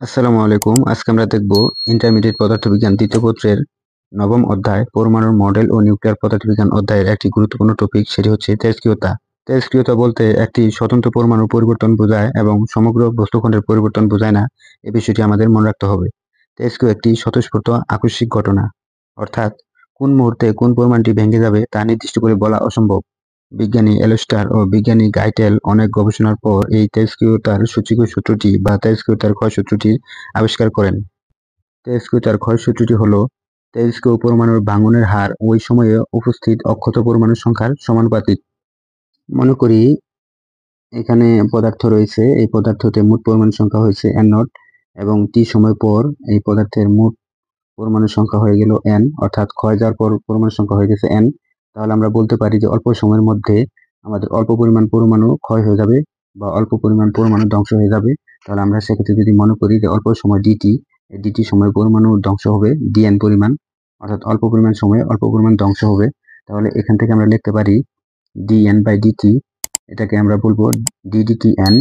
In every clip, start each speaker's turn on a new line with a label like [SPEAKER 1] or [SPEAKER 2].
[SPEAKER 1] আসসালামু আলাইকুম। আজকে আমরা দেখব ইন্টারমিডিয়েট পদার্থবিজ্ঞান দ্বিতীয় পত্রের নবম অধ্যায় পরমাণুর মডেল ও নিউক্লিয়ার পদার্থবিজ্ঞান অধ্যায়ের একটি গুরুত্বপূর্ণ টপিক, সেটি হচ্ছে তেজস্ক্রিয়তা। তেজস্ক্রিয়তা বলতে একটি স্বতন্ত্র পরমাণুর পরিবর্তন বোঝায় এবং সমগ্র বস্তুখণ্ডের পরিবর্তন বোঝায় না। এই বিষয়টি আমাদের মনে রাখতে হবে। তেজস্ক্রিয় একটি স্বতঃস্ফূর্ত আকস্মিক ঘটনা, অর্থাৎ কোন মুহূর্তে কোন পরমাণুটি ভেঙে যাবে তা নির্দিষ্ট করে বলা অসম্ভব। বিজ্ঞানী এলোস্টার ও বিজ্ঞানী গাইটেল অনেক গবেষণার পর এই তেজস্ক্রিয়তার সূচকীয় সূত্রটি বা তেজস্ক্রিয়তার ক্ষয়সূত্রটির আবিষ্কার করেন। তেজস্ক্রিয়তার ক্ষয়সূত্রটি হল তেজস্ক্রিয় পরমাণুর ভাঙনের হার ওই সময়ে উপস্থিত অক্ষত পরমাণুর সংখ্যার সমানুপাতিক। মনে করি এখানে পদার্থ রয়েছে, এই পদার্থতে মোট পরমাণুর সংখ্যা হয়েছে n0 এবং t সময় পর এই পদার্থের মোট পরমাণুর সংখ্যা হয়ে গেল n, অর্থাৎ ক্ষয় যাওয়ার পর পরমাণুর সংখ্যা হয়ে গেছে n। তাহলে আমরা বলতে পারি যে অল্প সময়ের মধ্যে আমাদের অল্প পরিমাণ পরমাণু ক্ষয় হয়ে যাবে বা অল্প পরিমাণ পরমাণু ধ্বংস হয়ে যাবে। তাহলে আমরা সেক্ষেত্রে যদি মনে করি যে অল্প সময় dt, এই dt সময় পরমাণু ধ্বংস হবে dn পরিমাণ, অর্থাৎ অল্প পরিমাণ সময়ে অল্প পরিমাণ ধ্বংস হবে। তাহলে এখান থেকে আমরা লিখতে পারি dn/dt, এটাকে আমরা বলবো ddtn।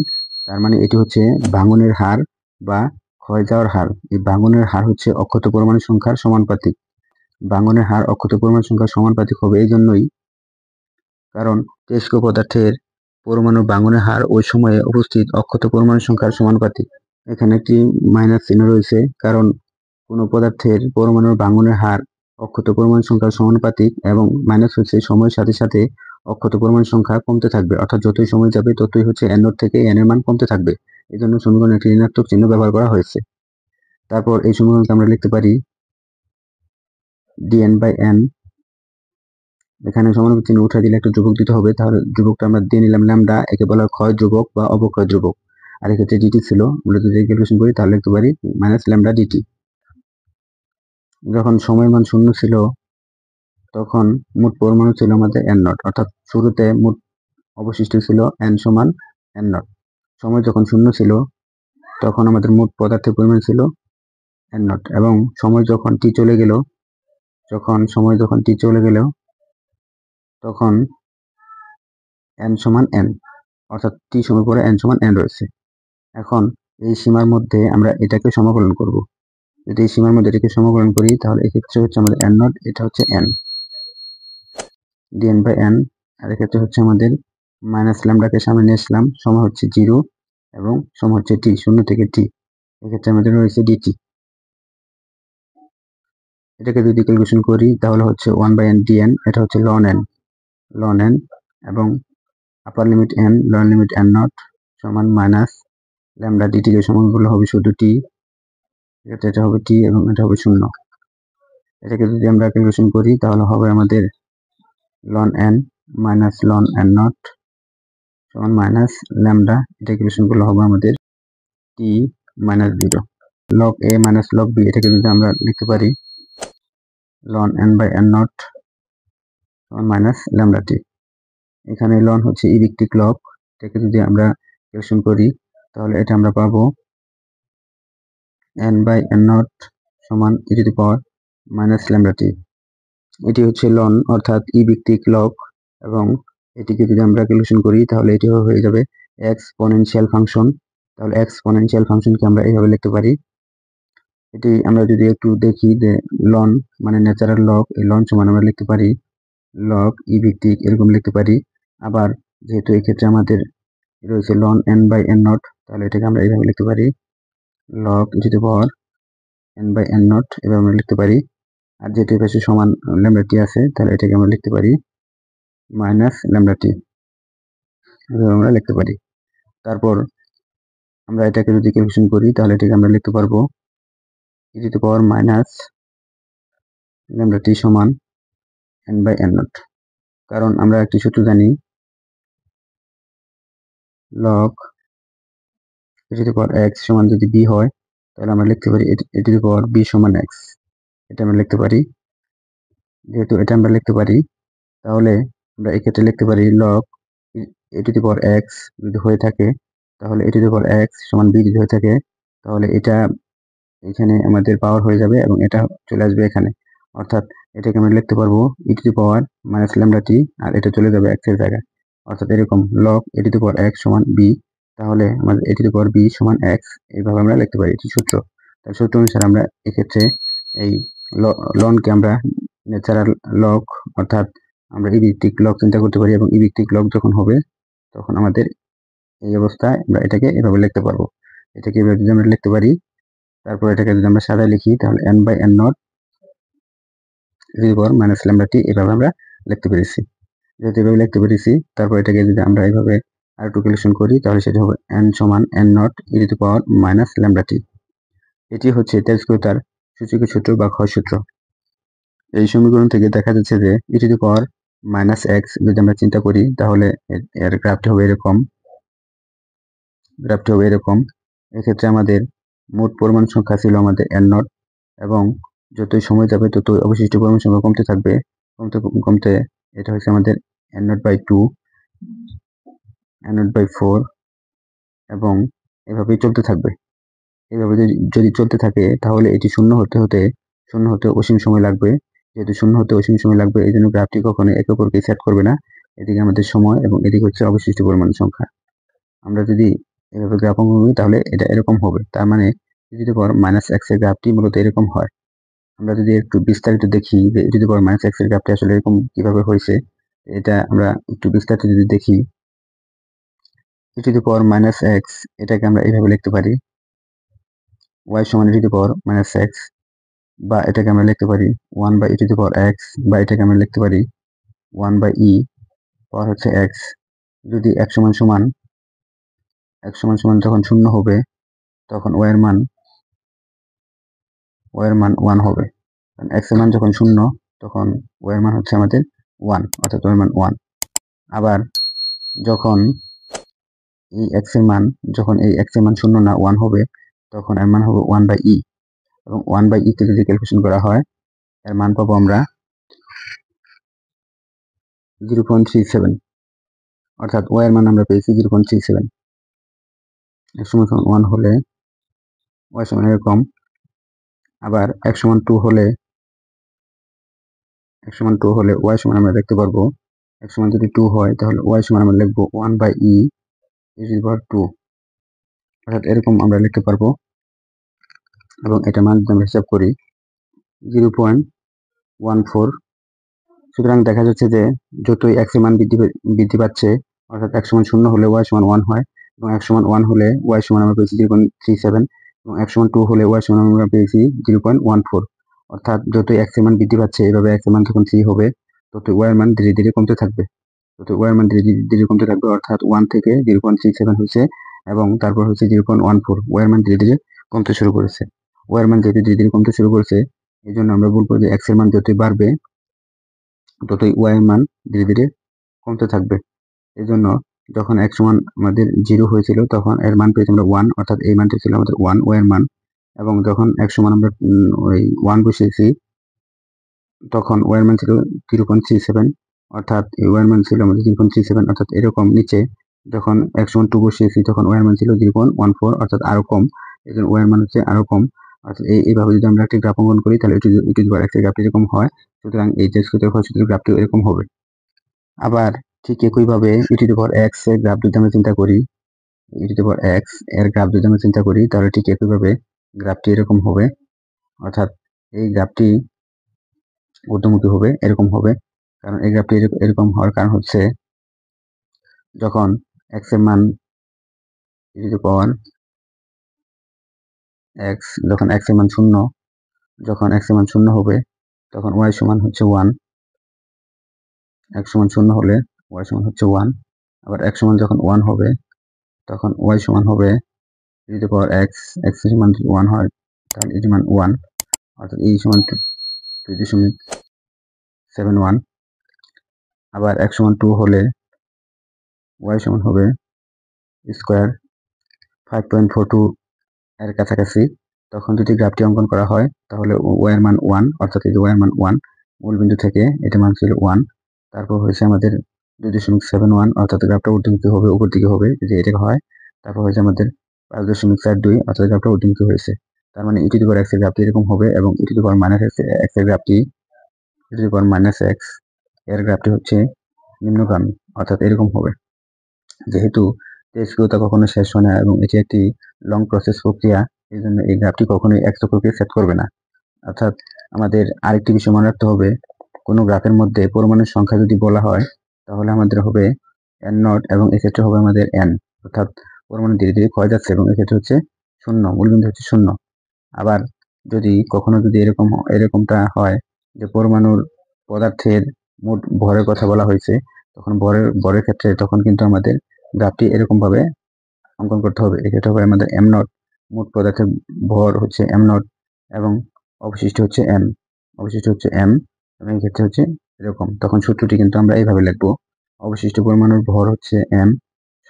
[SPEAKER 1] তার মানে এটি হচ্ছে ভাঙনের হার বা ক্ষয় যাওয়ার হার। এই ভাঙনের হার হচ্ছে অক্ষত পরমাণুর সংখ্যার সমানুপাতিক। ভাঙনের হার অক্ষত পরমাণুর সংখ্যার সমানুপাতিক হবে এই জন্যই কারণ তেজস্ক্রিয় পদার্থের পরমাণু ভাঙনের হার ওই সময়ে উপস্থিত অক্ষত পরমাণুর সংখ্যার সমানুপাতিক। এখানে একটি মাইনাস চিহ্ন রয়েছে, কারণ কোনো পদার্থের পরমাণুর ভাঙনের হার অক্ষত পরমাণুর সংখ্যার সমানুপাতিক এবং মাইনাস হচ্ছে সময়ের সাথে সাথে অক্ষত পরমাণুর সংখ্যা কমতে থাকবে, অর্থাৎ যতই সময় যাবে ততই হচ্ছে n0 থেকে n এর মান কমতে থাকবে। এই জন্য সমীকরণে একটি ঋণাত্মক চিহ্ন ব্যবহার করা হয়েছে। তারপর এই সমীকরণকে আমরা লিখতে পারি dn/n, এখানে সমানুপাতিক চিহ্ন উঠে দিলে একটা ধ্রুবক দিতে হবে, তাহলে ধ্রুবকটা আমরা দিয়ে নিলাম ল্যামডা, একে বলা হয় ক্ষয় ধ্রুবক বা অবক্ষয় ধ্রুবক। আর এক্ষেত্রে ডিটি ছিল, আমরা যদি ক্যালকুলেশন করি তাহলে লিখতে পারি মাইনাস ল্যামডা ডিটি। যখন সময় মান শূন্য ছিল তখন মোট পরমাণু ছিল আমাদের n0, অর্থাৎ শুরুতে মোট অবশিষ্ট ছিল n সমান n0। সময় যখন শূন্য ছিল তখন আমাদের মোট পদার্থের পরিমাণ ছিল n0, এবং সময় যখন t চলে গেল তখন n সমান n, অর্থাৎ t সময় পরে n সমান n রয়েছে। এখন এই সীমার মধ্যে আমরা এটাকে সমাকলন করব। যদি এই সীমার মধ্যে এটাকে সমাকলন করি তাহলে এক্ষেত্রে হচ্ছে আমাদের n0, এটা হচ্ছে n dn/n, আর এক্ষেত্রে হচ্ছে আমাদের মাইনাস ল্যামডাকে সামনে নিয়ে আসলাম, সময় হচ্ছে 0 এবং সময় হচ্ছে t, 0 থেকে t। এক্ষেত্রে আমাদের রয়েছে dt। এটাকে যদি ক্যালকুলেশন করি তাহলে হচ্ছে 1/n dn, এটা হচ্ছে ln n এবং আপার limit n lower limit n0 সমান মাইনাস ল্যামডা dt কে সমান করলে হবে শুধু t, এটা হবে t এবং এটা হবে 0। এটাকে যদি আমরা ক্যালকুলেশন করি তাহলে হবে আমাদের ln n minus ln n0 সমান মাইনাস ল্যামডা, এটা ক্যালকুলেশন করলে হবে আমাদের t minus 0 log a minus log b। এটাকে যদি আমরা লিখতে পারি ln n/n0 সমান মাইনাস ল্যামডা t। এখানে ln হচ্ছে ই ভিত্তিক লগ, এটাকে যদি আমরা ক্যালকুলেশন করি তাহলে এটা আমরা পাবো n/n0 সমান e to the power minus lambda t। এটি হচ্ছে ln, অর্থাৎ ই ভিত্তিক লগ, এবং এটিকে যদি আমরা ক্যালকুলেশন করি তাহলে এটি হয়ে যাবে এক্সপোনেনশিয়াল ফাংশন। তাহলে এক্সপোনেনশিয়াল ফাংশনকে আমরা এইভাবে লিখতে পারি। এটি আমরা যদি একটু দেখি যে ln মানে ন্যাচারাল লগ, এই ln সমান আমরা লিখতে পারি লগ ই ভিত্তিক, এরকম লিখতে পারি। আবার যেহেতু এই ক্ষেত্রে আমাদের রয়েছে ln n/n0, তাহলে এটাকে আমরা এইভাবে লিখতে পারি log e to the power n/n0, এভাবে আমরা লিখতে পারি। আর যেহেতু এই পাশে সমান ল্যামডা টি আছে তাহলে এটাকে আমরা লিখতে পারি মাইনাস ল্যামডা টি, এভাবে আমরা লিখতে পারি। তারপর আমরা এটাকে যদি ক্যালকুলেশন করি তাহলে এটাকে আমরা লিখতে পারবো e to the power minus lambda T সমান n/n0, কারণ আমরা একটি সূত্র জানি log e to the power x সমান যদি b হয় তাহলে আমরা লিখতে পারি e to the power b সমান x। এটা আমরা লিখতে পারি, যেহেতু এটা আমরা লিখতে পারি তাহলে আমরা এক্ষেত্রে লিখতে পারি log e to the power x যদি হয়ে থাকে তাহলে e to the power x সমান b যদি হয়ে থাকে তাহলে এটা এখানে আমাদের পাওয়ার হয়ে যাবে এবং এটা চলে আসবে এখানে, অর্থাৎ এটাকে আমরা লিখতে পারবো e to the power minus lambda T, আর এটা চলে যাবে x এর জায়গায়, অর্থাৎ এরকম log e to the power x সমান b। তাহলে আমাদের a two the power b সমান x এইভাবে আমরা লিখতে পারি। এটি সূত্র। তার সূত্র অনুসারে আমরা এক্ষেত্রে এই লনকে আমরা ন্যাচারাল লগ অর্থাৎ আমরা ই ভিত্তিক লগ চিন্তা করতে পারি, এবং ই ভিত্তিক লগ যখন হবে তখন আমাদের এই অবস্থায় আমরা এটাকে এভাবে লিখতে পারবো। এটাকে এভাবে যদি আমরা লিখতে পারি, তারপর এটাকে যদি আমরা সাজায় লিখি তাহলে n by n naught to the power minus lambda T এভাবে আমরা লিখতে পেরেছি। যেহেতু এভাবে লিখতে পেরেছি, তারপর এটাকে যদি আমরা এইভাবে আর টু ক্যালকুলেশন করি তাহলে সেটা হবে n সমান n naught E to the power minus lambda T. এটি হচ্ছে তেজস্ক্রিয়তার সূচকীয় সূত্র বা ক্ষয় সূত্র। এই সমীকরণ থেকে দেখা যাচ্ছে যে E to the power minus X যদি আমরা চিন্তা করি তাহলে এর গ্রাফটি হবে এরকম। এক্ষেত্রে আমাদের মোট পরমাণু সংখ্যা ছিল আমাদের n নট, এবং যতই সময় যাবে ততই অবশিষ্ট পরমাণু সংখ্যা কমতে থাকবে, কমতে এটা হচ্ছে আমাদের n not by 2, n not by 4, এবং এভাবেই চলতে থাকবে। এভাবে যদি চলতে থাকে তাহলে এটি শূন্য হতে অসীম সময় লাগবে। যেহেতু শূন্য হতে অসীম সময় লাগবে, এই জন্য গ্রাফটি কখনো একে অপরকে সেট করবে না। এদিকে আমাদের সময় এবং এদিকে হচ্ছে অবশিষ্ট পরমাণু সংখ্যা। আমরা যদি এভাবে গ্রাফ অঙ্কন করি তাহলে এটা এরকম হবে। তার মানে E to the power minus X এর গ্রাফটি মূলত এরকম হয়। আমরা যদি একটু বিস্তারিত দেখি যে E to the power minus X এর গ্রাফটি আসলে এরকম কিভাবে হয়েছে, এটা আমরা একটু বিস্তারিত যদি দেখি, E to the power minus X এটাকে আমরা এইভাবে লিখতে পারি y সমান E to the power minus X, বা এটাকে আমরা লিখতে পারি 1 by E to the power X, বা এটাকে আমরা লিখতে পারি 1 বাই ই পাওয়ার হচ্ছে এক্স। যদি x সমান যখন শূন্য হবে তখন y এর মান 1 হবে। কারণ x এর মান যখন শূন্য তখন y এর মান হচ্ছে আমাদের 1, অর্থাৎ y এর মান 1। আবার যখন এই x এর মান শূন্য না 1 হবে তখন এর মান হবে 1 বাই ই, এবং 1 বাই ই কে যদি ক্যালকুলেশন করা হয় এর মান পাবো আমরা 0.37, অর্থাৎ y এর মান আমরা পেয়েছি 0.37। x সমান 1 হলে y সমান এরকম। আবার x সমান 2 হলে y সমান আমরা দেখতে পারবো, x সমান যদি 2 হয় তাহলে y সমান আমরা লিখবো 1 by E E to the পাওয়ার 2, অর্থাৎ এরকম আমরা লিখতে পারবো। এবং এটা মান যদি আমরা হিসাব করি 0.14। সুতরাং দেখা যাচ্ছে যে যতই x এর মান বৃদ্ধি পাচ্ছে, অর্থাৎ x সমান 0 হলে y সমান 1 হয়, এবং x সমান 1 হলে y সমান আমরা পেয়েছি 0.37, এবং x সমান 2 হলে y সমান আমরা পেয়েছি 0.14। অর্থাৎ যতই x এর মান বৃদ্ধি পাচ্ছে, এভাবে x এর মান যখন 3 হবে ততই y এর মান ধীরে ধীরে কমতে থাকবে। অর্থাৎ 1 থেকে 0.37 হয়েছে, এবং তারপর হচ্ছে 0.14। y এর মান ধীরে ধীরে কমতে শুরু করেছে। y এর মান যেহেতু ধীরে ধীরে কমতে শুরু করেছে, এই জন্য আমরা বলবো যে x এর মান যতই বাড়বে ততই y এর মান ধীরে ধীরে কমতে থাকবে। এই জন্য যখন x সমান আমাদের 0 হয়েছিল তখন এর মান পেয়েছি আমরা 1, অর্থাৎ এই মানটি ছিল আমাদের 1 y এর মান। এবং যখন x সমান আমরা ওই 1 বসিয়েছি তখন y এর মান ছিল 0.37, অর্থাৎ এই y এর মান ছিল আমাদের 0.37, অর্থাৎ এরকম নিচে। যখন x সমান 2 বসিয়েছি তখন y এর মান ছিল 0.14, অর্থাৎ আরো কম। এই জন্য y এর মান হচ্ছে আরো কম। অর্থাৎ এইভাবে যদি আমরা একটি গ্রাফ অঙ্কন করি তাহলে ই টু দি পাওয়ার x এর গ্রাফটি এরকম হয়। সুতরাং এই তেজস্ক্রিয়তার ক্ষয় সূত্রের গ্রাফটিও এরকম হবে। আবার ঠিক একইভাবে ই টু দি পাওয়ার x এর গ্রাফ যদি আমরা চিন্তা করি, ই টু দি পাওয়ার x এর গ্রাফ যদি আমরা চিন্তা করি তাহলে ঠিক একইভাবে গ্রাফটি এরকম হবে। অর্থাৎ এই গ্রাফটি ঊর্ধ্বমুখী হবে, এরকম হবে। কারণ এই গ্রাফটি এরকম হওয়ার কারণ হচ্ছে যখন x এর মান ই টু দি পাওয়ার x, যখন x এর মান শূন্য হবে তখন y সমান হচ্ছে 1। x সমান 0 হলে y সমান হচ্ছে 1। আবার x সমান যখন 1 হবে তখন y সমান হবে E to the power x, x এর মান 1 হয় তাহলে এর মান 1, অর্থাৎ এই সমান 2.71। আবার x সমান 2 হলে y সমান হবে স্কোয়ার 5.42 এর কাছাকাছি। তখন যদি গ্রাফটি অঙ্কন করা হয় তাহলে y এর মান 1, অর্থাৎ এই যে y এর মান 1 মূল বিন্দু থেকে এটা মান ছিল 1। তারপর হয়েছে আমাদের 2.71, অর্থাৎ গ্রাফটা ঊর্ধ্বমুখী হবে, উপর দিকে হবে, যে এটা হয়। তারপর হয়েছে আমাদের 5.42, অর্থাৎ গ্রাফটা ঊর্ধ্বমুখী হয়েছে। তার মানে E to the power x এর গ্রাফটি এরকম হবে, এবং E to the power minus x এর গ্রাফটি E to the power minus x এর গ্রাফটি হচ্ছে নিম্নগামী, অর্থাৎ এরকম হবে। যেহেতু তেজস্ক্রিয়তা কখনো শেষ হয় না এবং এটি একটি লং প্রসেস প্রক্রিয়া। এই জন্য এই গ্রাফটি কখনোই এক চক্রকে সেট করবে না। অর্থাৎ আমাদের আরেকটি বিষয় মনে রাখতে হবে, কোনো গ্রাফের মধ্যে পরমাণুর সংখ্যা যদি বলা হয় তাহলে আমাদের হবে n নট এবং এক্ষেত্রে হবে আমাদের n, অর্থাৎ পরমাণু ধীরে ধীরে ক্ষয় যাচ্ছে এবং এক্ষেত্রে হচ্ছে 0, মূলবিন্দু হচ্ছে 0। আবার যদি কখনো যদি এরকমটা হয় যে পরমাণুর পদার্থের মোট ভরের কথা বলা হয়েছে, তখন ভরের ক্ষেত্রে তখন কিন্তু আমাদের গ্রাফটি এরকম ভাবে অঙ্কন করতে হবে। এক্ষেত্রে হবে আমাদের m নট, মোট পদার্থের ভর হচ্ছে m নট এবং অবশিষ্ট হচ্ছে m, এবং এক্ষেত্রে হচ্ছে এরকম। তখন সূত্রটি কিন্তু আমরা এইভাবে লিখবো, অবশিষ্ট পরমাণুর ভর হচ্ছে m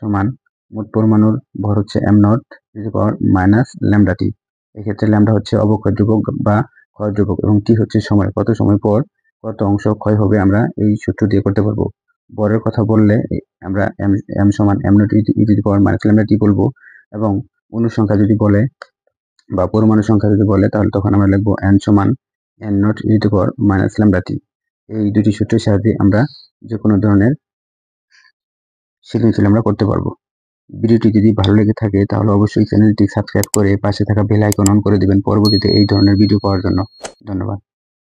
[SPEAKER 1] সমান মোট পরমাণুর ভর হচ্ছে m naught to the power minus lambda T. এক্ষেত্রে ল্যামডা হচ্ছে অবক্ষয় ধ্রুবক বা ক্ষয় ধ্রুবক এবং টি হচ্ছে সময়, কত সময় পর কত অংশ ক্ষয় হবে আমরা এই সূত্র দিয়ে করতে পারবো। ভরের কথা বললে আমরা m সমান m naught E to the power minus lambda T বলবো, এবং অণুর সংখ্যা যদি বলে বা পরমাণু সংখ্যা যদি বলে তাহলে তখন আমরা লিখবো n সমান n naught E to the power minus lambda T. এই দুটি সূত্রের সাহায্যে আমরা যে কোনো ধরনের সৃজনশীল আমরা করতে পারবো। ভিডিওটি যদি ভালো লেগে থাকে তাহলে অবশ্যই চ্যানেলটি সাবস্ক্রাইব করে পাশে থাকা বেল আইকন অন করে দিবেন পরবর্তীতে এই ধরনের ভিডিও পাওয়ার জন্য। ধন্যবাদ।